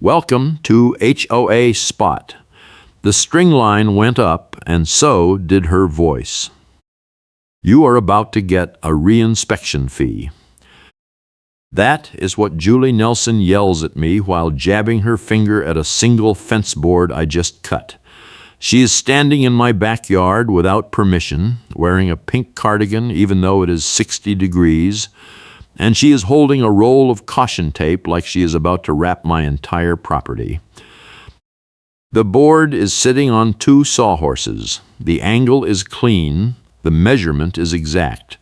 Welcome to HOA Spot. The string line went up, and so did her voice. You are about to get a reinspection fee. That is what Julie Nelson yells at me while jabbing her finger at a single fence board I just cut. She is standing in my backyard without permission, wearing a pink cardigan even though it is 60 degrees, and she is holding a roll of caution tape like she is about to wrap my entire property. The board is sitting on two sawhorses. The angle is clean, the measurement is exact.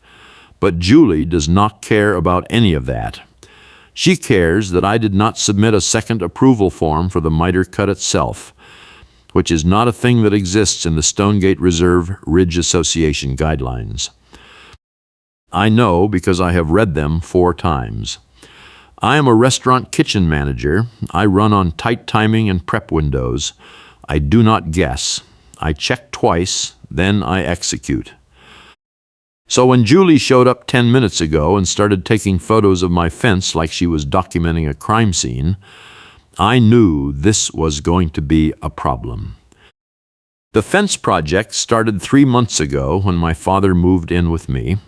But Julie does not care about any of that. She cares that I did not submit a second approval form for the miter cut itself, which is not a thing that exists in the Stonegate Reserve Ridge Association guidelines. I know because I have read them 4 times. I am a restaurant kitchen manager. I run on tight timing and prep windows. I do not guess. I check twice, then I execute. So when Julie showed up 10 minutes ago and started taking photos of my fence like she was documenting a crime scene, I knew this was going to be a problem. The fence project started 3 months ago when my father moved in with me.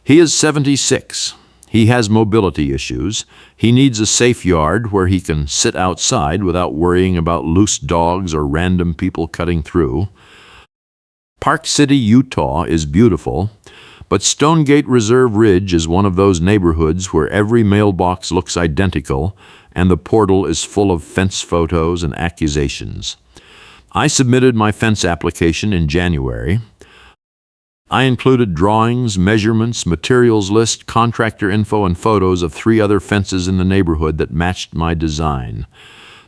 He is 76. He has mobility issues. He needs a safe yard where he can sit outside without worrying about loose dogs or random people cutting through. Park City, Utah is beautiful, but Stonegate Reserve Ridge is one of those neighborhoods where every mailbox looks identical and the portal is full of fence photos and accusations. I submitted my fence application in January. I included drawings, measurements, materials list, contractor info, and photos of 3 other fences in the neighborhood that matched my design.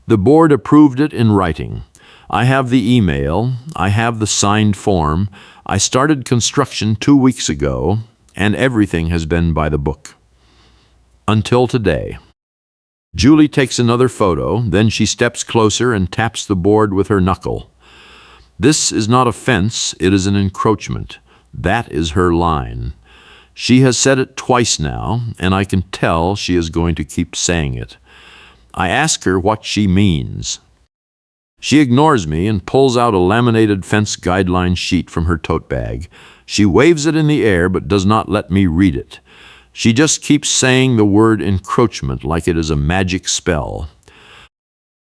The board approved it in writing. I have the email. I have the signed form. I started construction 2 weeks ago, and everything has been by the book. Until today. Julie takes another photo, then she steps closer and taps the board with her knuckle. This is not a fence, it is an encroachment. That is her line. She has said it twice now, and I can tell she is going to keep saying it. I ask her what she means. She ignores me and pulls out a laminated fence guideline sheet from her tote bag. She waves it in the air but does not let me read it. She just keeps saying the word encroachment like it is a magic spell.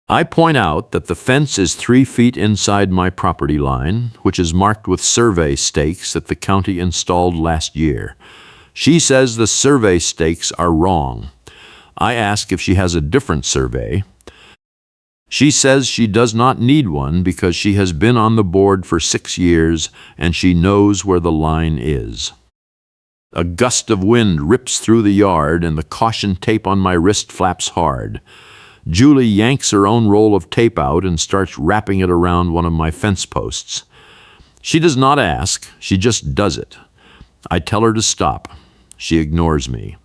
I point out that the fence is 3 feet inside my property line, which is marked with survey stakes that the county installed last year. She says the survey stakes are wrong. I ask if she has a different survey. She says she does not need one because she has been on the board for 6 years and she knows where the line is. A gust of wind rips through the yard and the caution tape on my wrist flaps hard. Julie yanks her own roll of tape out and starts wrapping it around one of my fence posts. She does not ask, she just does it. I tell her to stop. She ignores me.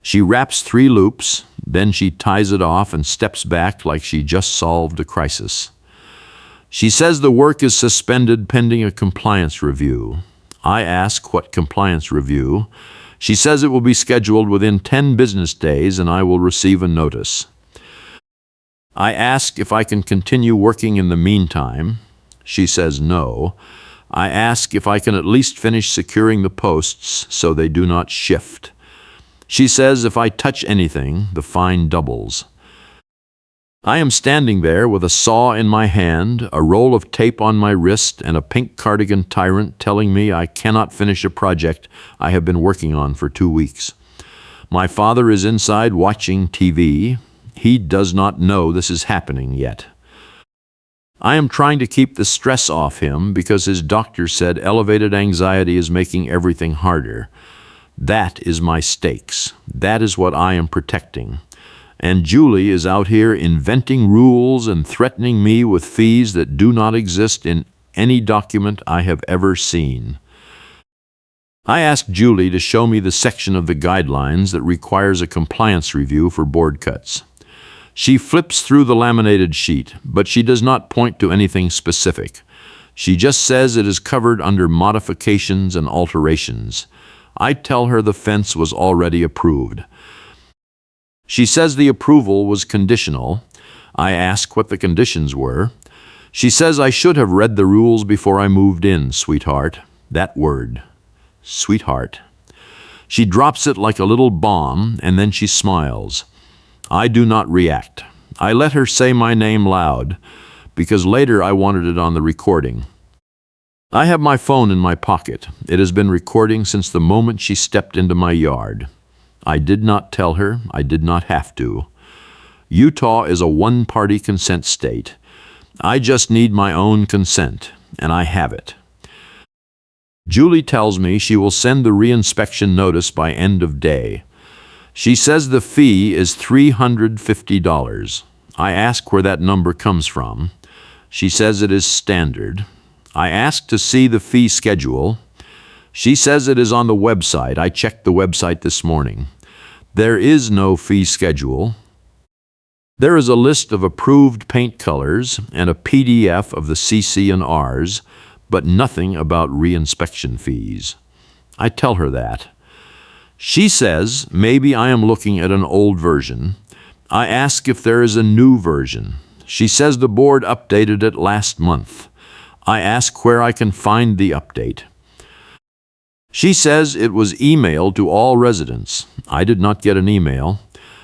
She wraps 3 loops, then she ties it off and steps back like she just solved a crisis. She says the work is suspended pending a compliance review. I ask what compliance review. She says it will be scheduled within 10 business days and I will receive a notice. I ask if I can continue working in the meantime. She says no. I ask if I can at least finish securing the posts so they do not shift. She says if I touch anything, the fine doubles. I am standing there with a saw in my hand, a roll of tape on my wrist, and a pink cardigan tyrant telling me I cannot finish a project I have been working on for 2 weeks. My father is inside watching TV. He does not know this is happening yet. I am trying to keep the stress off him because his doctor said elevated anxiety is making everything harder. That is my stakes. That is what I am protecting. And Julie is out here inventing rules and threatening me with fees that do not exist in any document I have ever seen. I asked Julie to show me the section of the guidelines that requires a compliance review for board cuts. She flips through the laminated sheet, but she does not point to anything specific. She just says it is covered under modifications and alterations. I tell her the fence was already approved. She says the approval was conditional. I ask what the conditions were. She says I should have read the rules before I moved in, sweetheart. That word, sweetheart. She drops it like a little bomb, and then she smiles. I do not react. I let her say my name loud, because later I wanted it on the recording. I have my phone in my pocket. It has been recording since the moment she stepped into my yard. I did not tell her. I did not have to. Utah is a one-party consent state. I just need my own consent, and I have it. Julie tells me she will send the reinspection notice by end of day. She says the fee is $350. I ask where that number comes from. She says it is standard. I ask to see the fee schedule. She says it is on the website. I checked the website this morning. There is no fee schedule. There is a list of approved paint colors and a PDF of the CC and Rs, but nothing about reinspection fees. I tell her that. She says maybe I am looking at an old version. I ask if there is a new version. She says the board updated it last month. I ask where I can find the update. She says it was emailed to all residents. I did not get an email.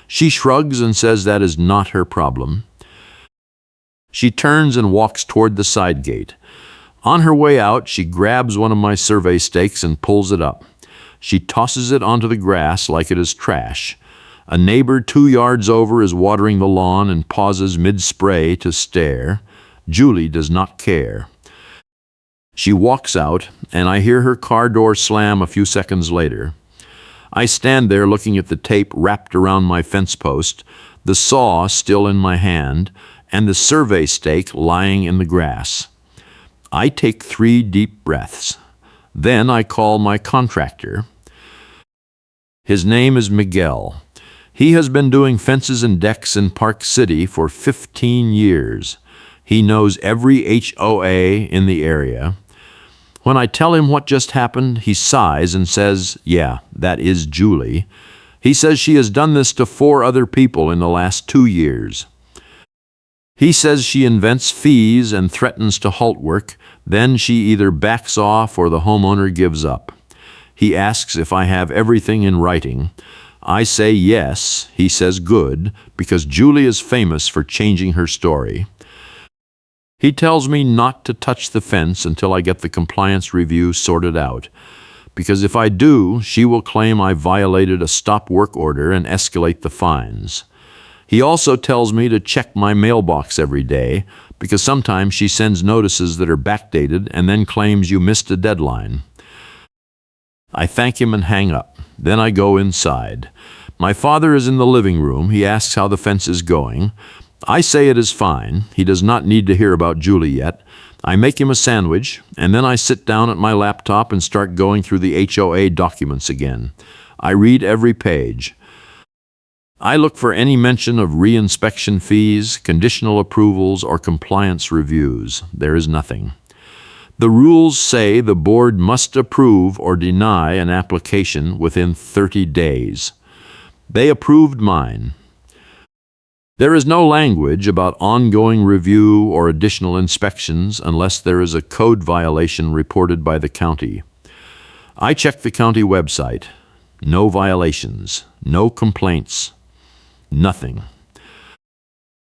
She shrugs and says that is not her problem. She turns and walks toward the side gate. On her way out, she grabs one of my survey stakes and pulls it up. She tosses it onto the grass like it is trash. A neighbor 2 yards over is watering the lawn and pauses mid-spray to stare. Julie does not care. She walks out, and I hear her car door slam a few seconds later. I stand there looking at the tape wrapped around my fence post, the saw still in my hand, and the survey stake lying in the grass. I take 3 deep breaths. Then I call my contractor. His name is Miguel. He has been doing fences and decks in Park City for 15 years. He knows every HOA in the area. When I tell him what just happened, he sighs and says, yeah, that is Julie. He says she has done this to 4 other people in the last 2 years. He says she invents fees and threatens to halt work, then she either backs off or the homeowner gives up. He asks if I have everything in writing. I say yes. He says good, because Julie is famous for changing her story. He tells me not to touch the fence until I get the compliance review sorted out, because if I do, she will claim I violated a stop work order and escalate the fines. He also tells me to check my mailbox every day, because sometimes she sends notices that are backdated and then claims you missed a deadline. I thank him and hang up. Then I go inside. My father is in the living room. He asks how the fence is going. I say it is fine. He does not need to hear about Julie yet. I make him a sandwich, and then I sit down at my laptop and start going through the HOA documents again. I read every page. I look for any mention of reinspection fees, conditional approvals, or compliance reviews. There is nothing. The rules say the board must approve or deny an application within 30 days. They approved mine. There is no language about ongoing review or additional inspections unless there is a code violation reported by the county. I check the county website. No violations, no complaints, nothing.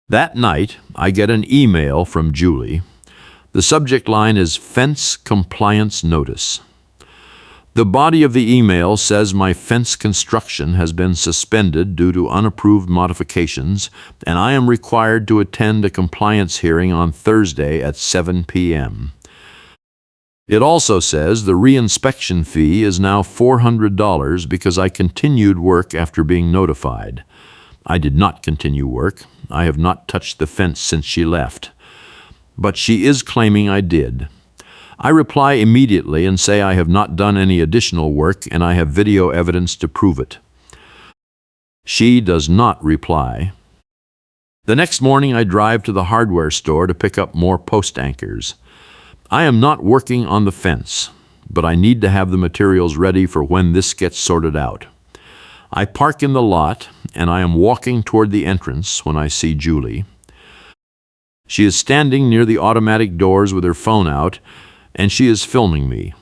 That night, I get an email from Julie. The subject line is Fence Compliance Notice. The body of the email says my fence construction has been suspended due to unapproved modifications, and I am required to attend a compliance hearing on Thursday at 7 p.m. It also says the reinspection fee is now $400 because I continued work after being notified. I did not continue work. I have not touched the fence since she left. But she is claiming I did. I reply immediately and say I have not done any additional work and I have video evidence to prove it. She does not reply. The next morning I drive to the hardware store to pick up more post anchors. I am not working on the fence, but I need to have the materials ready for when this gets sorted out. I park in the lot, and I am walking toward the entrance when I see Julie. She is standing near the automatic doors with her phone out, and she is filming me.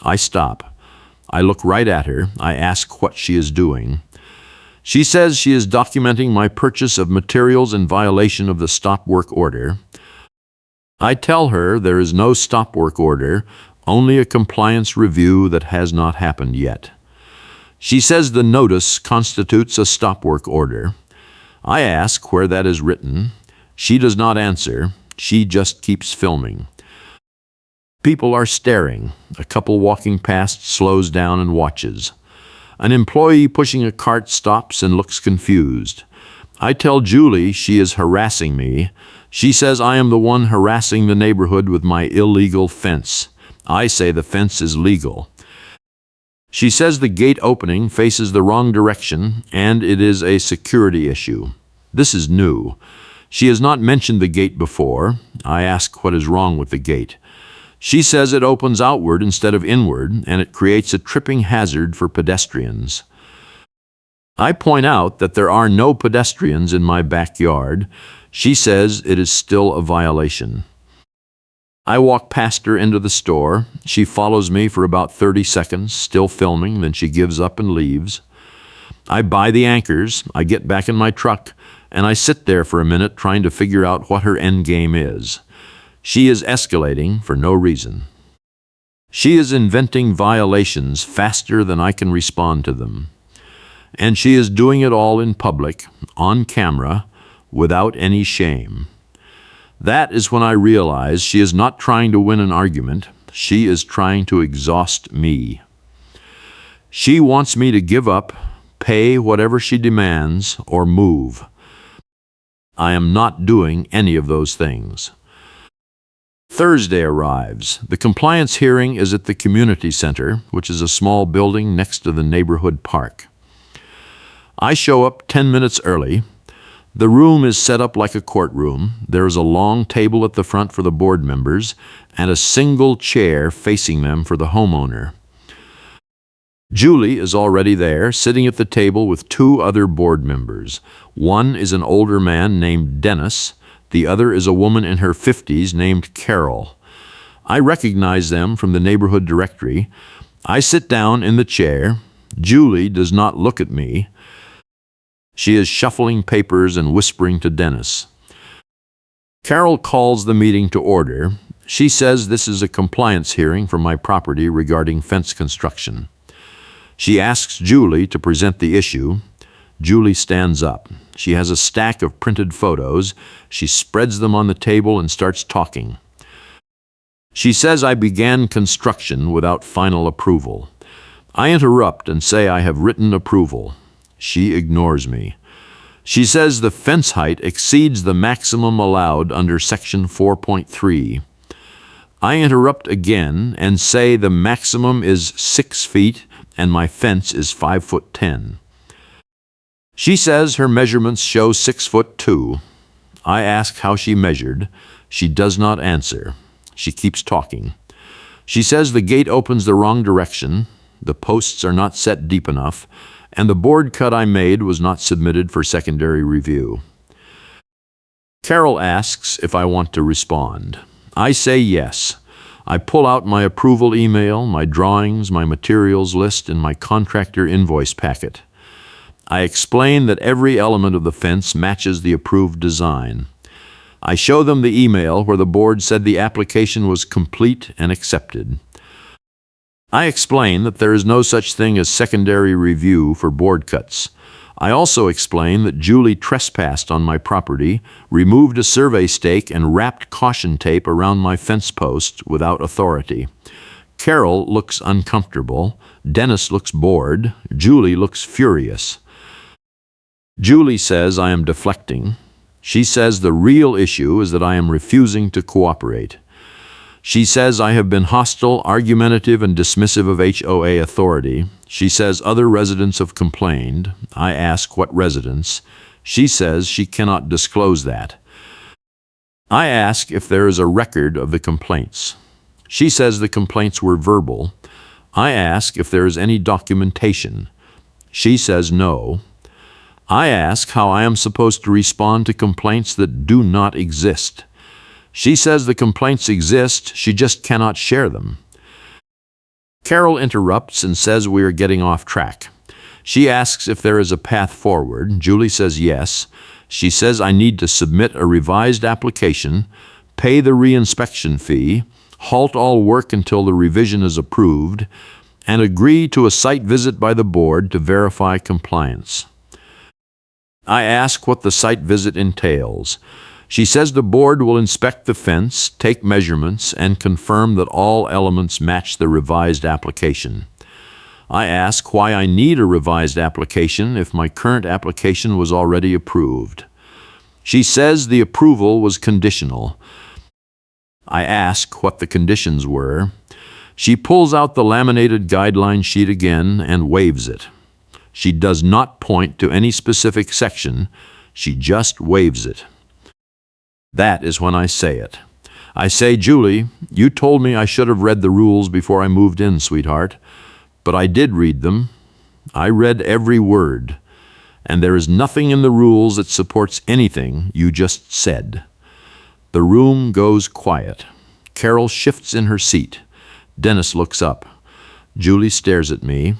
I stop. I look right at her. I ask what she is doing. She says she is documenting my purchase of materials in violation of the stop work order. I tell her there is no stop work order, only a compliance review that has not happened yet. She says the notice constitutes a stop work order. I ask where that is written. She does not answer. She just keeps filming. People are staring. A couple walking past slows down and watches. An employee pushing a cart stops and looks confused. I tell Julie she is harassing me. She says I am the one harassing the neighborhood with my illegal fence. I say the fence is legal. She says the gate opening faces the wrong direction and it is a security issue. This is new. She has not mentioned the gate before. I ask what is wrong with the gate. She says it opens outward instead of inward, and it creates a tripping hazard for pedestrians. I point out that there are no pedestrians in my backyard. She says it is still a violation. I walk past her into the store. She follows me for about 30 seconds, still filming, then she gives up and leaves. I buy the anchors, I get back in my truck, and I sit there for a minute trying to figure out what her end game is. She is escalating for no reason. She is inventing violations faster than I can respond to them. And she is doing it all in public, on camera, without any shame. That is when I realize she is not trying to win an argument. She is trying to exhaust me. She wants me to give up, pay whatever she demands, or move. I am not doing any of those things. Thursday arrives. The compliance hearing is at the community center, which is a small building next to the neighborhood park. I show up 10 minutes early. The room is set up like a courtroom. There is a long table at the front for the board members and a single chair facing them for the homeowner. Julie is already there, sitting at the table with two other board members. One is an older man named Dennis. The other is a woman in her 50s named Carol. I recognize them from the neighborhood directory. I sit down in the chair. Julie does not look at me. She is shuffling papers and whispering to Dennis. Carol calls the meeting to order. She says this is a compliance hearing for my property regarding fence construction. She asks Julie to present the issue. Julie stands up. She has a stack of printed photos. She spreads them on the table and starts talking. She says I began construction without final approval. I interrupt and say I have written approval. She ignores me. She says the fence height exceeds the maximum allowed under Section 4.3. I interrupt again and say the maximum is 6 feet and my fence is 5'10". She says her measurements show 6'2". I ask how she measured. She does not answer. She keeps talking. She says the gate opens the wrong direction, the posts are not set deep enough, and the board cut I made was not submitted for secondary review. Carol asks if I want to respond. I say yes. I pull out my approval email, my drawings, my materials list, and my contractor invoice packet. I explain that every element of the fence matches the approved design. I show them the email where the board said the application was complete and accepted. I explain that there is no such thing as secondary review for board cuts. I also explain that Julie trespassed on my property, removed a survey stake, and wrapped caution tape around my fence post without authority. Carol looks uncomfortable. Dennis looks bored. Julie looks furious. Julie says I am deflecting. She says the real issue is that I am refusing to cooperate. She says I have been hostile, argumentative, and dismissive of HOA authority. She says other residents have complained. I ask what residents. She says she cannot disclose that. I ask if there is a record of the complaints. She says the complaints were verbal. I ask if there is any documentation. She says no. I ask how I am supposed to respond to complaints that do not exist. She says the complaints exist, she just cannot share them. Carol interrupts and says we are getting off track. She asks if there is a path forward. Julie says yes. She says I need to submit a revised application, pay the reinspection fee, halt all work until the revision is approved, and agree to a site visit by the board to verify compliance. I ask what the site visit entails. She says the board will inspect the fence, take measurements, and confirm that all elements match the revised application. I ask why I need a revised application if my current application was already approved. She says the approval was conditional. I ask what the conditions were. She pulls out the laminated guideline sheet again and waves it. She does not point to any specific section. She just waves it. That is when I say it. I say, Julie, you told me I should have read the rules before I moved in, sweetheart. But I did read them. I read every word. And there is nothing in the rules that supports anything you just said. The room goes quiet. Carol shifts in her seat. Dennis looks up. Julie stares at me.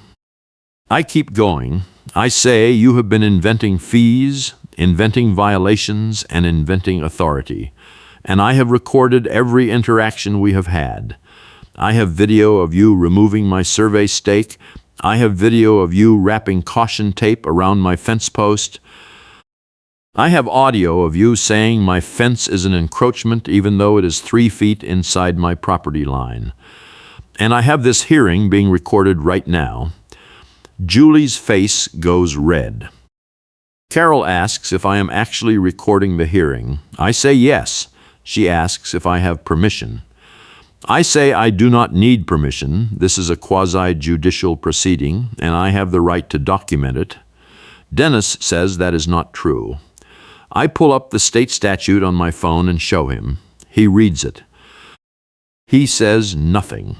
I keep going. I say you have been inventing fees, inventing violations, and inventing authority. And I have recorded every interaction we have had. I have video of you removing my survey stake. I have video of you wrapping caution tape around my fence post. I have audio of you saying my fence is an encroachment even though it is 3 feet inside my property line. And I have this hearing being recorded right now. Julie's face goes red. Carol asks if I am actually recording the hearing. I say yes. She asks if I have permission. I say I do not need permission. This is a quasi-judicial proceeding, and I have the right to document it. Dennis says that is not true. I pull up the state statute on my phone and show him. He reads it. He says nothing.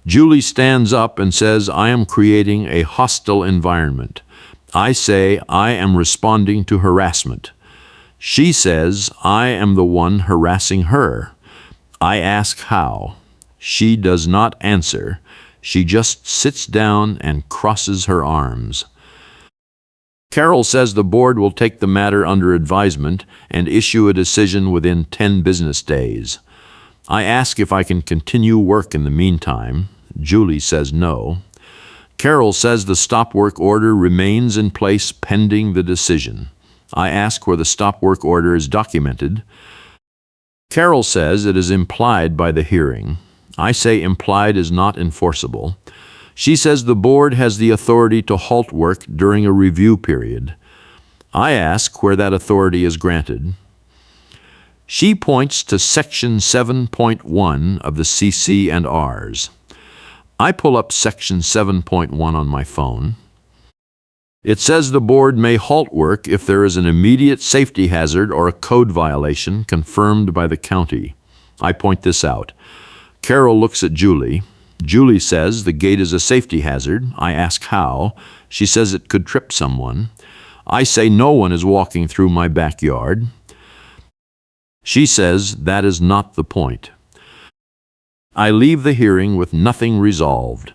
Julie stands up and says I am creating a hostile environment. I say I am responding to harassment. She says I am the one harassing her. I ask how. She does not answer. She just sits down and crosses her arms. Carol says the board will take the matter under advisement and issue a decision within 10 business days. I ask if I can continue work in the meantime. Julie says no. Carol says the stop work order remains in place pending the decision. I ask where the stop work order is documented. Carol says it is implied by the hearing. I say implied is not enforceable. She says the board has the authority to halt work during a review period. I ask where that authority is granted. She points to Section 7.1 of the CC&Rs. I pull up Section 7.1 on my phone. It says the board may halt work if there is an immediate safety hazard or a code violation confirmed by the county. I point this out. Carol looks at Julie. Julie says the gate is a safety hazard. I ask how. She says it could trip someone. I say no one is walking through my backyard. She says that is not the point. I leave the hearing with nothing resolved.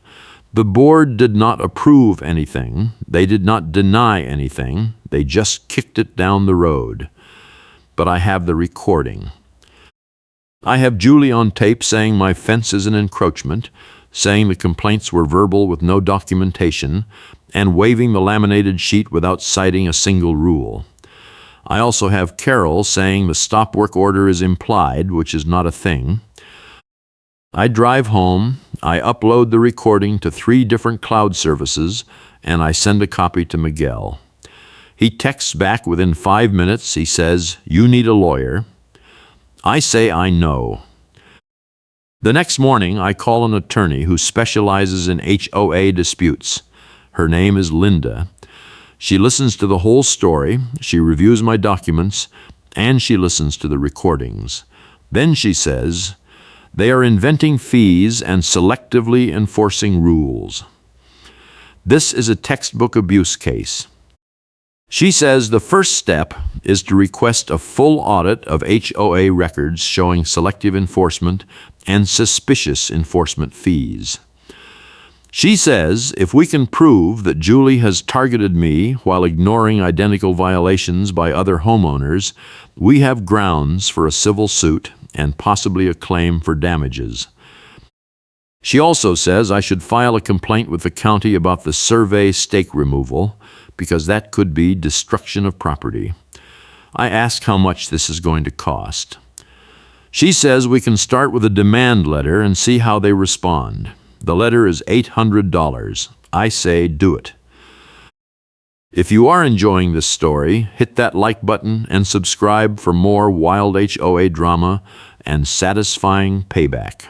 The board did not approve anything. They did not deny anything. They just kicked it down the road. But I have the recording. I have Julie on tape saying my fence is an encroachment, saying the complaints were verbal with no documentation, and waving the laminated sheet without citing a single rule. I also have Carol saying the stop work order is implied, which is not a thing. I drive home, I upload the recording to 3 different cloud services, and I send a copy to Miguel. He texts back within 5 minutes. He says, "You need a lawyer." I say I know. The next morning, I call an attorney who specializes in HOA disputes. Her name is Linda. She listens to the whole story, she reviews my documents, and she listens to the recordings. Then she says, "They are inventing fees and selectively enforcing rules." This is a textbook abuse case. She says the first step is to request a full audit of HOA records showing selective enforcement and suspicious enforcement fees. She says if we can prove that Julie has targeted me while ignoring identical violations by other homeowners, we have grounds for a civil suit and possibly a claim for damages. She also says I should file a complaint with the county about the survey stake removal, because that could be destruction of property. I ask how much this is going to cost. She says we can start with a demand letter and see how they respond. The letter is $800. I say do it. If you are enjoying this story, hit that like button and subscribe for more wild HOA drama and satisfying payback.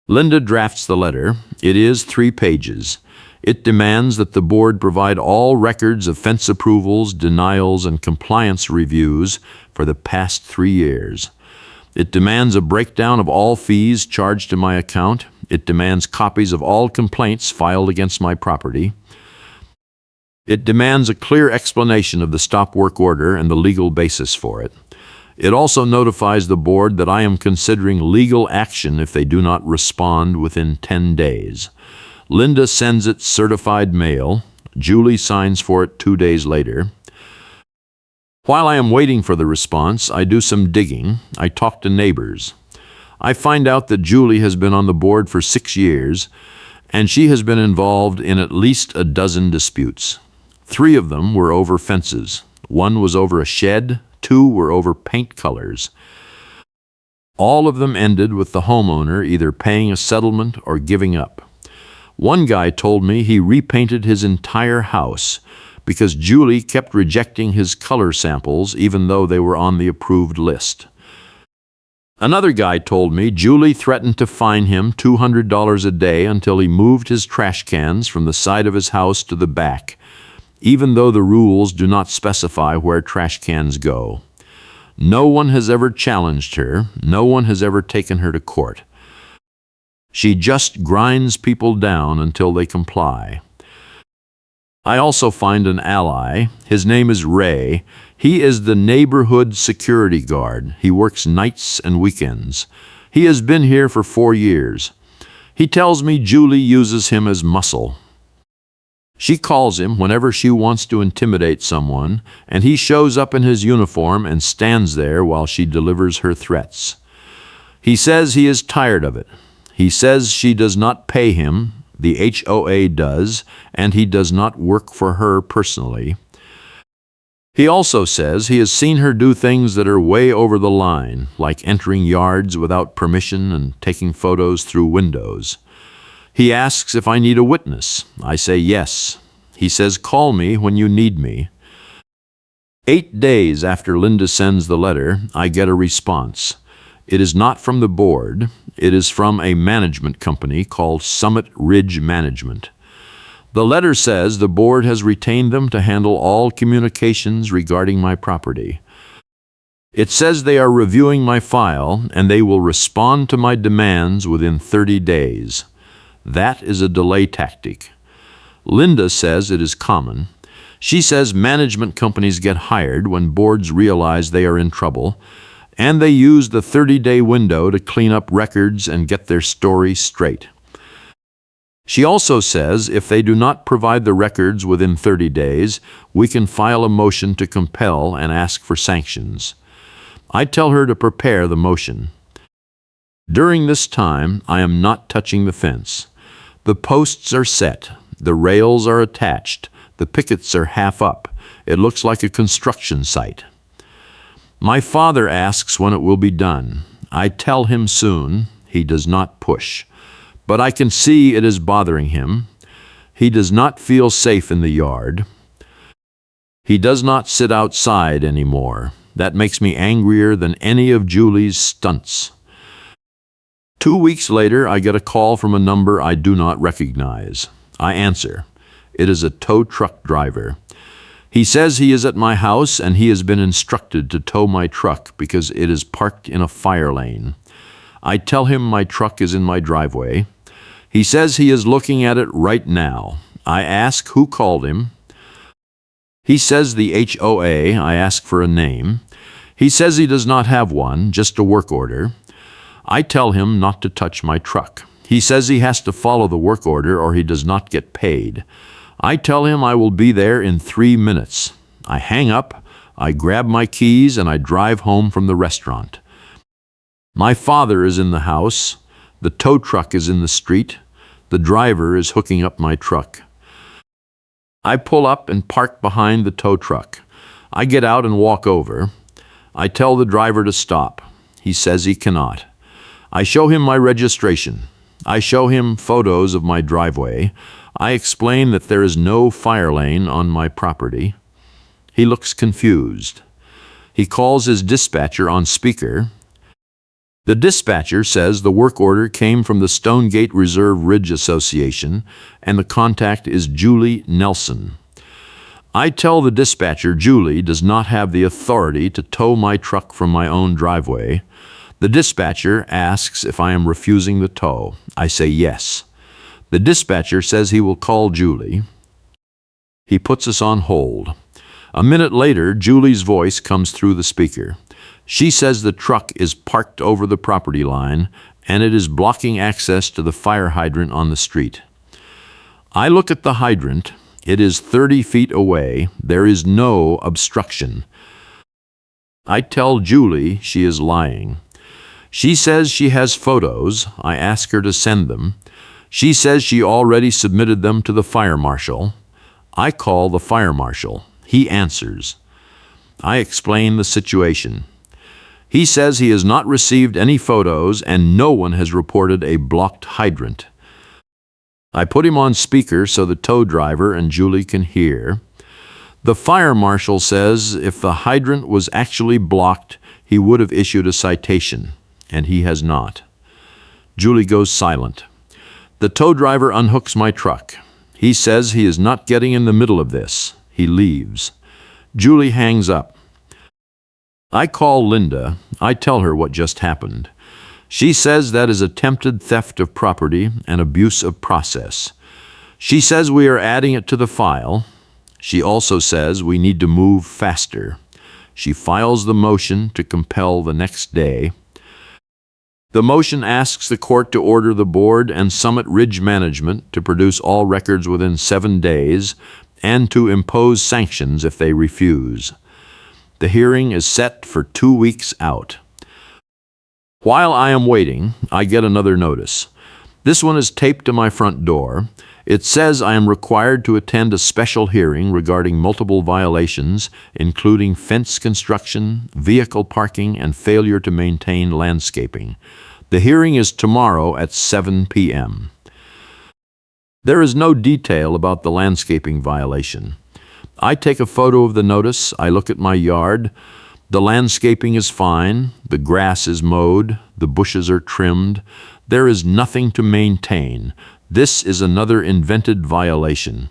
Linda drafts the letter. It is 3 pages. It demands that the board provide all records of fence approvals, denials, and compliance reviews for the past 3 years. It demands a breakdown of all fees charged to my account. It demands copies of all complaints filed against my property. It demands a clear explanation of the stop work order and the legal basis for it. It also notifies the board that I am considering legal action if they do not respond within 10 days. Linda sends it certified mail. Julie signs for it 2 days later. While I am waiting for the response, I do some digging. I talk to neighbors. I find out that Julie has been on the board for 6 years, and she has been involved in at least a dozen disputes. 3 of them were over fences. 1 was over a shed. 2 were over paint colors. All of them ended with the homeowner either paying a settlement or giving up. One guy told me he repainted his entire house because Julie kept rejecting his color samples even though they were on the approved list. Another guy told me Julie threatened to fine him $200 a day until he moved his trash cans from the side of his house to the back, even though the rules do not specify where trash cans go. No one has ever challenged her. No one has ever taken her to court. She just grinds people down until they comply. I also find an ally. His name is Ray. He is the neighborhood security guard. He works nights and weekends. He has been here for 4 years. He tells me Julie uses him as muscle. She calls him whenever she wants to intimidate someone, and he shows up in his uniform and stands there while she delivers her threats. He says he is tired of it. He says she does not pay him, the HOA does, and he does not work for her personally. He also says he has seen her do things that are way over the line, like entering yards without permission and taking photos through windows. He asks if I need a witness. I say yes. He says, call me when you need me. 8 days after Linda sends the letter, I get a response. It is not from the board. It is from a management company called Summit Ridge Management. The letter says the board has retained them to handle all communications regarding my property. It says they are reviewing my file and they will respond to my demands within 30 days. That is a delay tactic. Linda says it is common. She says management companies get hired when boards realize they are in trouble, and they use the 30-day window to clean up records and get their story straight. She also says if they do not provide the records within 30 days, we can file a motion to compel and ask for sanctions. I tell her to prepare the motion. During this time, I am not touching the fence. The posts are set. The rails are attached. The pickets are half up. It looks like a construction site. My father asks when it will be done. I tell him soon. He does not push. But I can see it is bothering him. He does not feel safe in the yard. He does not sit outside anymore. That makes me angrier than any of Julie's stunts. 2 weeks later, I get a call from a number I do not recognize. I answer. It is a tow truck driver. He says he is at my house and he has been instructed to tow my truck because it is parked in a fire lane. I tell him my truck is in my driveway. He says he is looking at it right now. I ask who called him. He says the HOA. I ask for a name. He says he does not have one, just a work order. I tell him not to touch my truck. He says he has to follow the work order or he does not get paid. I tell him I will be there in 3 minutes. I hang up, I grab my keys, and I drive home from the restaurant. My father is in the house. The tow truck is in the street. The driver is hooking up my truck. I pull up and park behind the tow truck. I get out and walk over. I tell the driver to stop. He says he cannot. I show him my registration. I show him photos of my driveway. I explain that there is no fire lane on my property. He looks confused. He calls his dispatcher on speaker. The dispatcher says the work order came from the Stonegate Reserve Ridge Association and the contact is Julie Nelson. I tell the dispatcher Julie does not have the authority to tow my truck from my own driveway. The dispatcher asks if I am refusing the tow. I say yes. The dispatcher says he will call Julie. He puts us on hold. A minute later, Julie's voice comes through the speaker. She says the truck is parked over the property line and it is blocking access to the fire hydrant on the street. I look at the hydrant. It is 30 feet away. There is no obstruction. I tell Julie she is lying. She says she has photos. I ask her to send them. She says she already submitted them to the fire marshal. I call the fire marshal. He answers. I explain the situation. He says he has not received any photos and no one has reported a blocked hydrant. I put him on speaker so the tow driver and Julie can hear. The fire marshal says if the hydrant was actually blocked, he would have issued a citation, and he has not. Julie goes silent. The tow driver unhooks my truck. He says he is not getting in the middle of this. He leaves. Julie hangs up. I call Linda. I tell her what just happened. She says that is attempted theft of property and abuse of process. She says we are adding it to the file. She also says we need to move faster. She files the motion to compel the next day. The motion asks the court to order the board and Summit Ridge Management to produce all records within 7 days and to impose sanctions if they refuse. The hearing is set for 2 weeks out. While I am waiting, I get another notice. This one is taped to my front door. It says I am required to attend a special hearing regarding multiple violations, including fence construction, vehicle parking, and failure to maintain landscaping. The hearing is tomorrow at 7 p.m. There is no detail about the landscaping violation. I take a photo of the notice. I look at my yard. The landscaping is fine, the grass is mowed, the bushes are trimmed. There is nothing to maintain. This is another invented violation.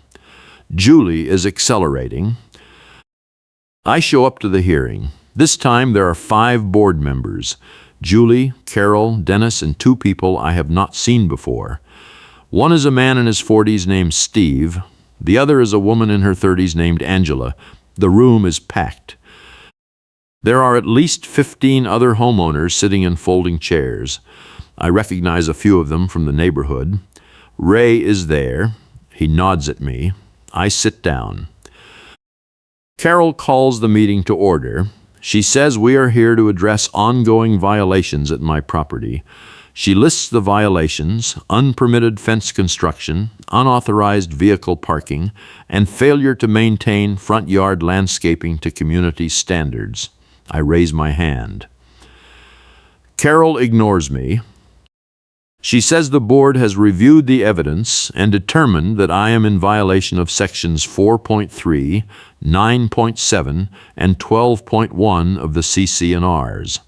Julie is accelerating. I show up to the hearing. This time there are 5 board members. Julie, Carol, Dennis, and 2 people I have not seen before. One is a man in his 40s named Steve. The other is a woman in her 30s named Angela. The room is packed. There are at least 15 other homeowners sitting in folding chairs. I recognize a few of them from the neighborhood. Ray is there. He nods at me. I sit down. Carol calls the meeting to order. She says we are here to address ongoing violations at my property. She lists the violations: unpermitted fence construction, unauthorized vehicle parking, and failure to maintain front yard landscaping to community standards. I raise my hand. Carol ignores me. She says the board has reviewed the evidence and determined that I am in violation of sections 4.3, 9.7, and 12.1 of the CC&Rs.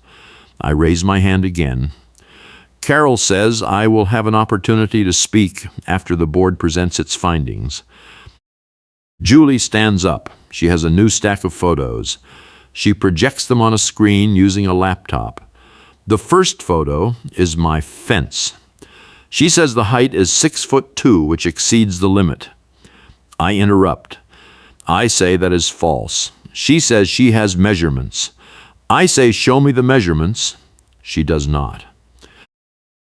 I raise my hand again. Carol says I will have an opportunity to speak after the board presents its findings. Julie stands up. She has a new stack of photos. She projects them on a screen using a laptop. The first photo is my fence. She says the height is 6'2", which exceeds the limit. I interrupt. I say that is false. She says she has measurements. I say, show me the measurements. She does not.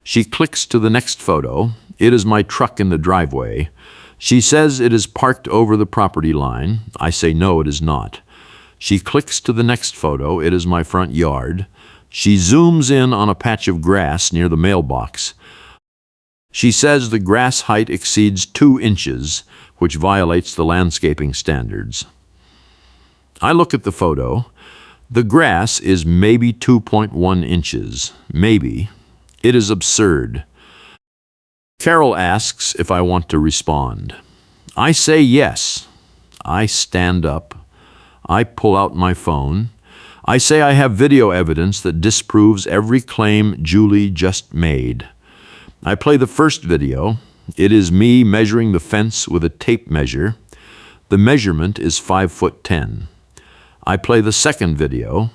She clicks to the next photo. It is my truck in the driveway. She says it is parked over the property line. I say, no, it is not. She clicks to the next photo. It is my front yard. She zooms in on a patch of grass near the mailbox. She says the grass height exceeds 2 inches, which violates the landscaping standards. I look at the photo. The grass is maybe 2.1 inches. Maybe. It is absurd. Carol asks if I want to respond. I say yes. I stand up. I pull out my phone. I say I have video evidence that disproves every claim Julie just made. I play the first video. It is me measuring the fence with a tape measure. The measurement is 5'10". I play the second video.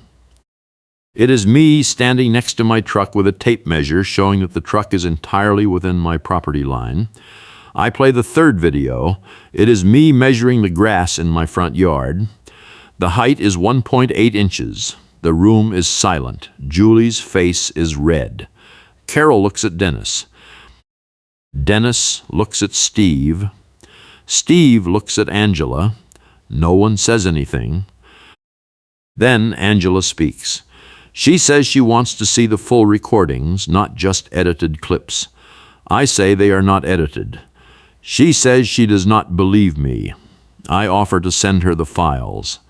It is me standing next to my truck with a tape measure showing that the truck is entirely within my property line. I play the third video. It is me measuring the grass in my front yard. The height is 1.8 inches. The room is silent. Julie's face is red. Carol looks at Dennis. Dennis looks at Steve. Steve looks at Angela. No one says anything. Then Angela speaks. She says she wants to see the full recordings, not just edited clips. I say they are not edited. She says she does not believe me. I offer to send her the files.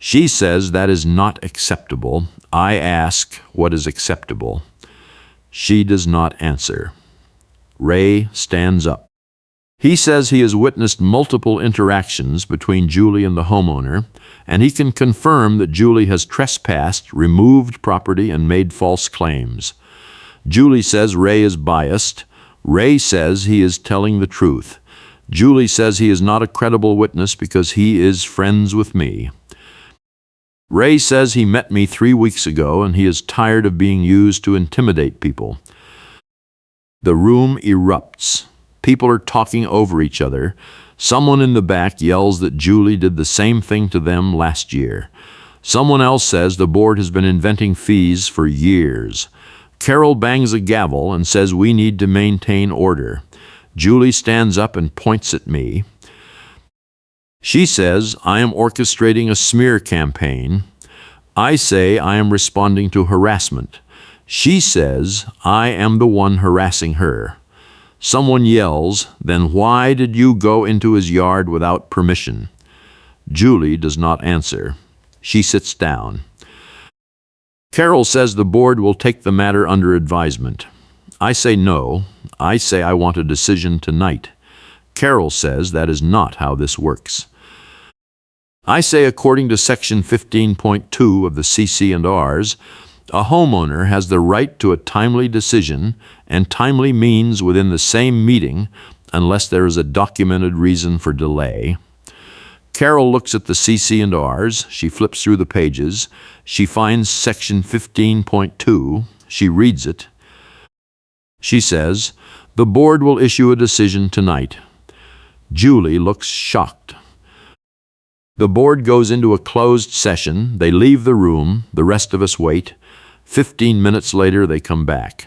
She says that is not acceptable. I ask what is acceptable. She does not answer. Ray stands up. He says he has witnessed multiple interactions between Julie and the homeowner, and he can confirm that Julie has trespassed, removed property, and made false claims. Julie says Ray is biased. Ray says he is telling the truth. Julie says he is not a credible witness because he is friends with me. Ray says he met me 3 weeks ago and he is tired of being used to intimidate people. The room erupts. People are talking over each other. Someone in the back yells that Julie did the same thing to them last year. Someone else says the board has been inventing fees for years. Carol bangs a gavel and says we need to maintain order. Julie stands up and points at me. She says I am orchestrating a smear campaign. I say I am responding to harassment. She says I am the one harassing her. Someone yells, then why did you go into his yard without permission? Julie does not answer. She sits down. Carol says the board will take the matter under advisement. I say no. I say I want a decision tonight. Carol says that is not how this works. I say according to Section 15.2 of the CC&Rs, a homeowner has the right to a timely decision and timely means within the same meeting unless there is a documented reason for delay. Carol looks at the CC&Rs. She flips through the pages. She finds Section 15.2. She reads it. She says, the board will issue a decision tonight. Julie looks shocked. The board goes into a closed session. They leave the room. The rest of us wait. 15 minutes later, they come back.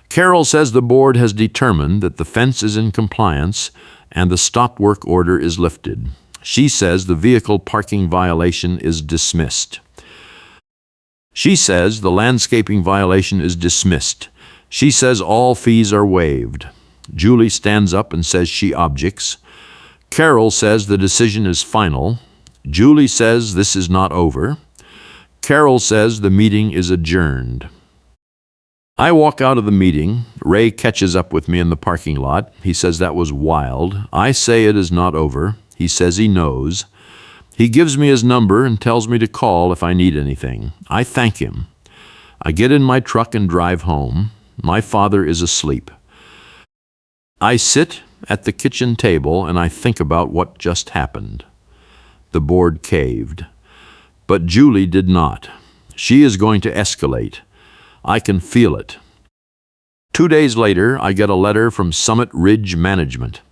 Carol says the board has determined that the fence is in compliance and the stop work order is lifted. She says the vehicle parking violation is dismissed. She says the landscaping violation is dismissed. She says all fees are waived. Julie stands up and says she objects. Carol says the decision is final. Julie says this is not over. Carol says the meeting is adjourned. I walk out of the meeting. Ray catches up with me in the parking lot. He says that was wild. I say it is not over. He says he knows. He gives me his number and tells me to call if I need anything. I thank him. I get in my truck and drive home. My father is asleep. I sit at the kitchen table and I think about what just happened. The board caved. But Julie did not. She is going to escalate. I can feel it. 2 days later, I get a letter from Summit Ridge Management.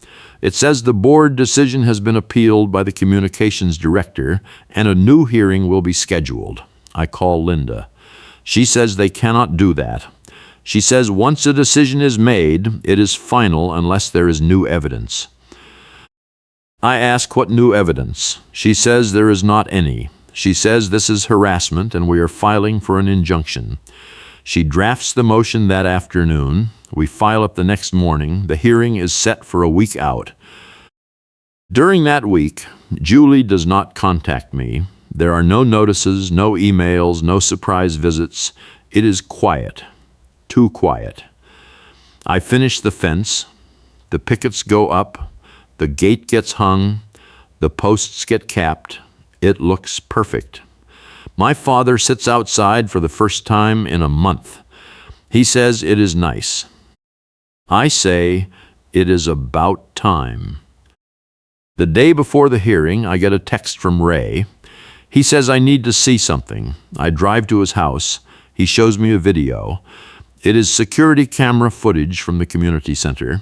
It says the board decision has been appealed by the communications director and a new hearing will be scheduled. I call Linda. She says they cannot do that. She says once a decision is made, it is final unless there is new evidence. I ask what new evidence. She says there is not any. She says this is harassment and we are filing for an injunction. She drafts the motion that afternoon. We file it the next morning. The hearing is set for a week out. During that week, Julie does not contact me. There are no notices, no emails, no surprise visits. It is quiet. Too quiet. I finish the fence. The pickets go up. The gate gets hung. The posts get capped. It looks perfect. My father sits outside for the first time in a month. He says it is nice. I say it is about time. The day before the hearing, I get a text from Ray. He says I need to see something. I drive to his house. He shows me a video. It is security camera footage from the community center.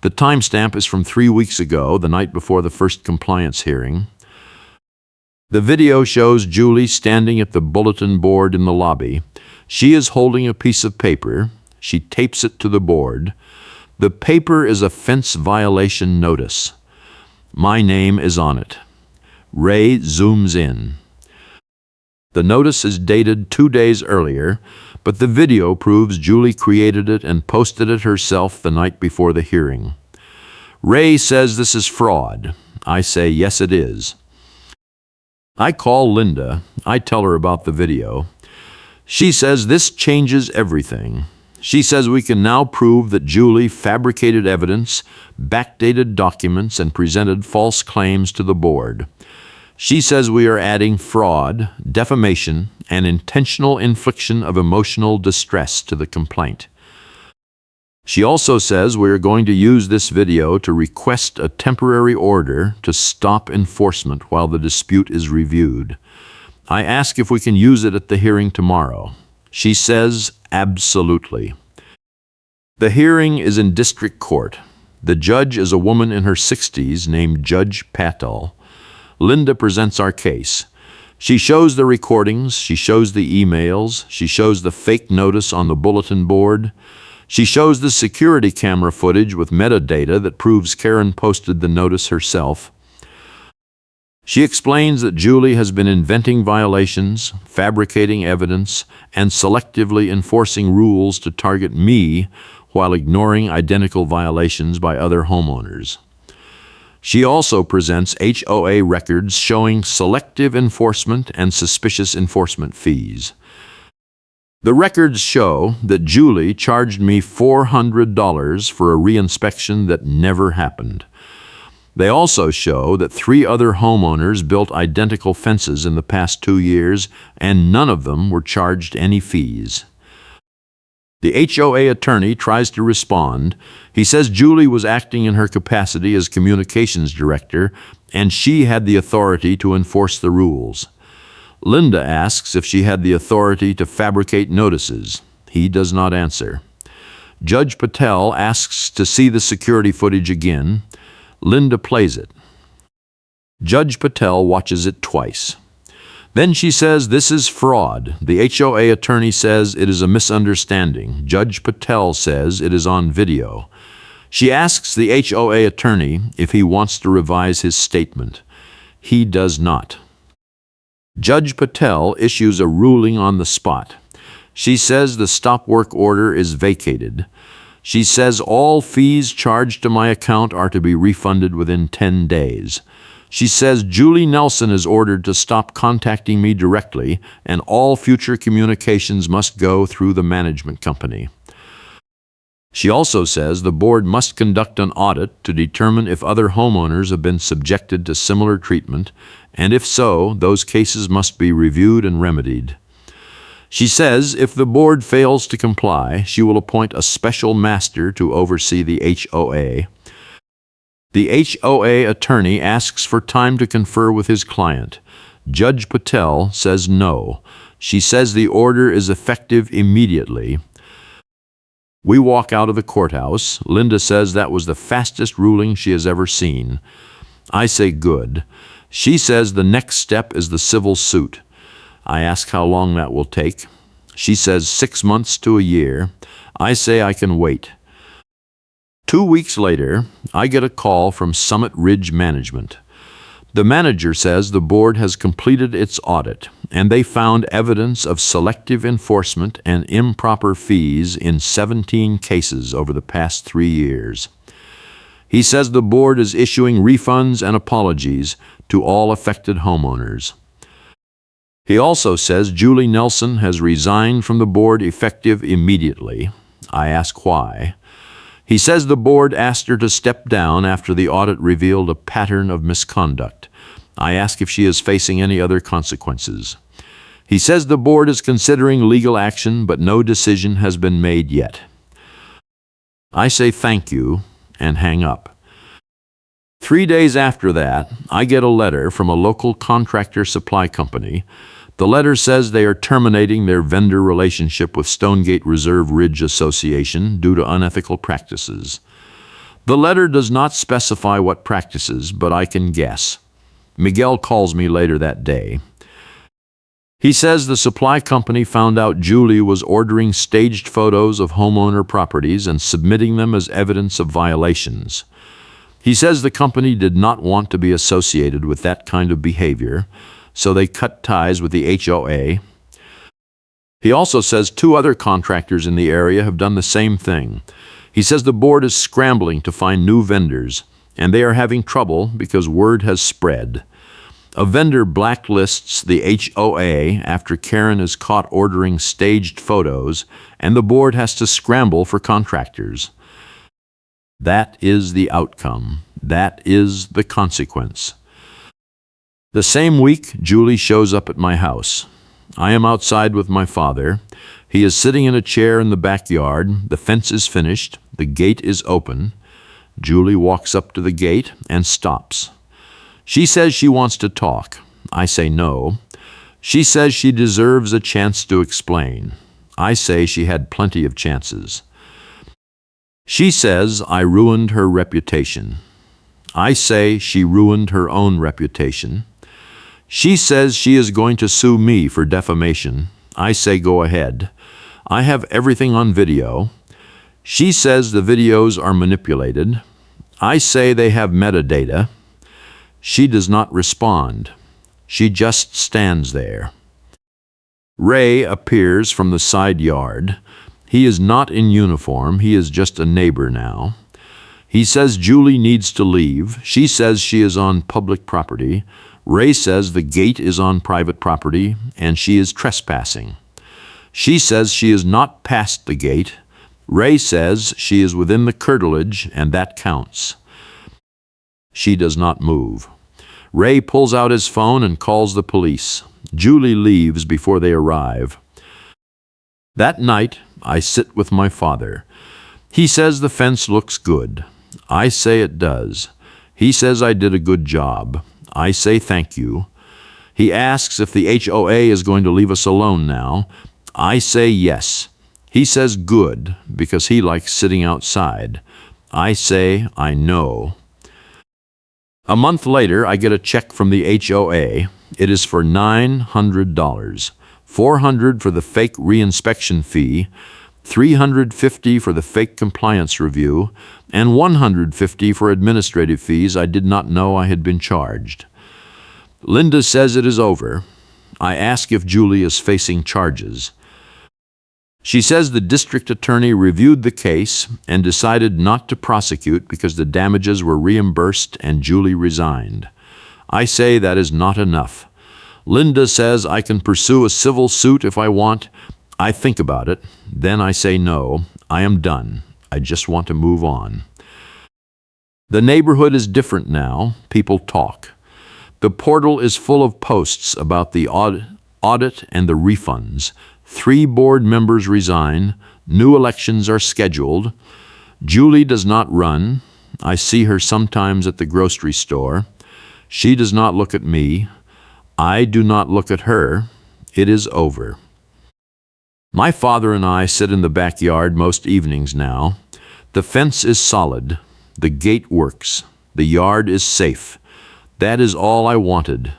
The timestamp is from 3 weeks ago, the night before the first compliance hearing. The video shows Julie standing at the bulletin board in the lobby. She is holding a piece of paper. She tapes it to the board. The paper is a fence violation notice. My name is on it. Ray zooms in. The notice is dated 2 days earlier, but the video proves Julie created it and posted it herself the night before the hearing. Ray says this is fraud. I say yes it is. I call Linda. I tell her about the video. She says this changes everything. She says we can now prove that Julie fabricated evidence, backdated documents, and presented false claims to the board. She says we are adding fraud, defamation, and intentional infliction of emotional distress to the complaint. She also says we are going to use this video to request a temporary order to stop enforcement while the dispute is reviewed. I ask if we can use it at the hearing tomorrow. She says absolutely. The hearing is in district court. The judge is a woman in her 60s named Judge Patel. Linda presents our case. She shows the recordings, she shows the emails, she shows the fake notice on the bulletin board. She shows the security camera footage with metadata that proves Karen posted the notice herself. She explains that Julie has been inventing violations, fabricating evidence, and selectively enforcing rules to target me while ignoring identical violations by other homeowners. She also presents HOA records showing selective enforcement and suspicious enforcement fees. The records show that Julie charged me $400 for a reinspection that never happened. They also show that 3 other homeowners built identical fences in the past 2 years, and none of them were charged any fees. The HOA attorney tries to respond. He says Julie was acting in her capacity as communications director, and she had the authority to enforce the rules. Linda asks if she had the authority to fabricate notices. He does not answer. Judge Patel asks to see the security footage again. Linda plays it. Judge Patel watches it twice. Then she says this is fraud. The HOA attorney says it is a misunderstanding. Judge Patel says it is on video. She asks the HOA attorney if he wants to revise his statement. He does not. Judge Patel issues a ruling on the spot. She says the stop work order is vacated. She says all fees charged to my account are to be refunded within 10 days. She says Julie Nelson is ordered to stop contacting me directly, and all future communications must go through the management company. She also says the board must conduct an audit to determine if other homeowners have been subjected to similar treatment, and if so, those cases must be reviewed and remedied. She says if the board fails to comply, she will appoint a special master to oversee the HOA. The HOA attorney asks for time to confer with his client. Judge Patel says no. She says the order is effective immediately. We walk out of the courthouse. Linda says that was the fastest ruling she has ever seen. I say good. She says the next step is the civil suit. I ask how long that will take. She says 6 months to a year. I say I can wait. 2 weeks later, I get a call from Summit Ridge Management. The manager says the board has completed its audit, and they found evidence of selective enforcement and improper fees in 17 cases over the past 3 years. He says the board is issuing refunds and apologies to all affected homeowners. He also says Julie Nelson has resigned from the board effective immediately. I ask why. He says the board asked her to step down after the audit revealed a pattern of misconduct. I ask if she is facing any other consequences. He says the board is considering legal action, but no decision has been made yet. I say thank you and hang up. 3 days after that, I get a letter from a local contractor supply company. The letter says they are terminating their vendor relationship with Stonegate Reserve Ridge Association due to unethical practices. The letter does not specify what practices, but I can guess. Miguel calls me later that day. He says the supply company found out Julie was ordering staged photos of homeowner properties and submitting them as evidence of violations. He says the company did not want to be associated with that kind of behavior, so they cut ties with the HOA. He also says 2 other contractors in the area have done the same thing. He says the board is scrambling to find new vendors, and they are having trouble because word has spread. A vendor blacklists the HOA after Karen is caught ordering staged photos, and the board has to scramble for contractors. That is the outcome. That is the consequence. The same week, Julie shows up at my house. I am outside with my father. He is sitting in a chair in the backyard. The fence is finished. The gate is open. Julie walks up to the gate and stops. She says she wants to talk. I say no. She says she deserves a chance to explain. I say she had plenty of chances. She says I ruined her reputation. I say she ruined her own reputation. She says she is going to sue me for defamation. I say go ahead. I have everything on video. She says the videos are manipulated. I say they have metadata. She does not respond. She just stands there. Ray appears from the side yard. He is not in uniform. He is just a neighbor now. He says Julie needs to leave. She says she is on public property. Ray says the gate is on private property and she is trespassing. She says she is not past the gate. Ray says she is within the curtilage and that counts. She does not move. Ray pulls out his phone and calls the police. Julie leaves before they arrive. That night, I sit with my father. He says the fence looks good. I say it does. He says I did a good job. I say thank you. He asks if the HOA is going to leave us alone now. I say yes. He says good, because he likes sitting outside. I say I know. A month later, I get a check from the HOA. It is for $900, $400 for the fake reinspection fee, $350 for the fake compliance review, and $150 for administrative fees I did not know I had been charged. Linda says it is over. I ask if Julie is facing charges. She says the district attorney reviewed the case and decided not to prosecute because the damages were reimbursed and Julie resigned. I say that is not enough. Linda says I can pursue a civil suit if I want. I think about it. Then I say no. I am done. I just want to move on. The neighborhood is different now. People talk. The portal is full of posts about the audit and the refunds. 3 board members resign. New elections are scheduled. Julie does not run. I see her sometimes at the grocery store. She does not look at me. I do not look at her. It is over. My father and I sit in the backyard most evenings now. The fence is solid. The gate works. The yard is safe. That is all I wanted.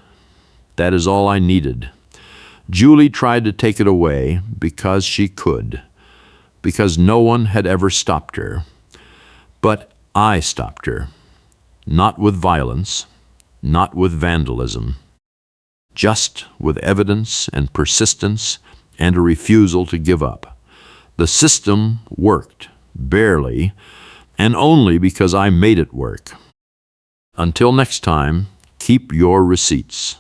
That is all I needed. Julie tried to take it away because she could, because no one had ever stopped her. But I stopped her. Not with violence, not with vandalism, just with evidence and persistence and a refusal to give up. The system worked, barely, and only because I made it work. Until next time, keep your receipts.